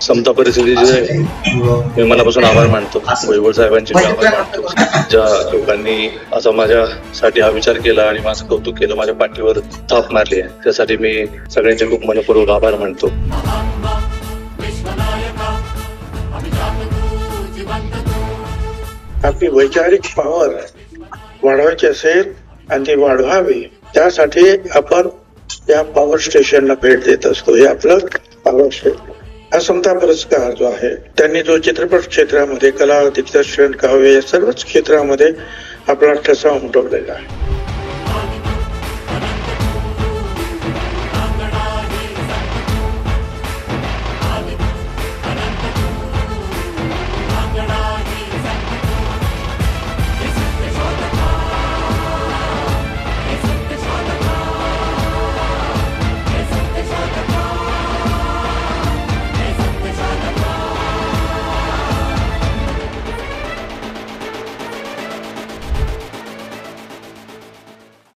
समता परिस्थितीचे मी मनापासून आभार मानतो. भुजबळ साहेबांचे मी आभार मानतो, ज्या लोकांनी असा माझ्यासाठी हा विचार केला आणि माझं कौतुक केलं, माझ्या पाठीवर थाप मारली आहे, त्यासाठी मी सगळ्यांचे खूप मनपूर्वक आभार मानतो. आपली वैचारिक पॉवर वाढवायची असेल आणि ती वाढवावी, त्यासाठी आपण या पॉवर स्टेशनला भेट देत असतो. हे आपलं पॉवर स्टेशन. हा समता पुरस्कार जो आहे, त्यांनी जो चित्रपट क्षेत्रामध्ये कला, दिग्दर्शन, काव्य या सर्वच क्षेत्रामध्ये आपला ठसा उमटवलेला आहे.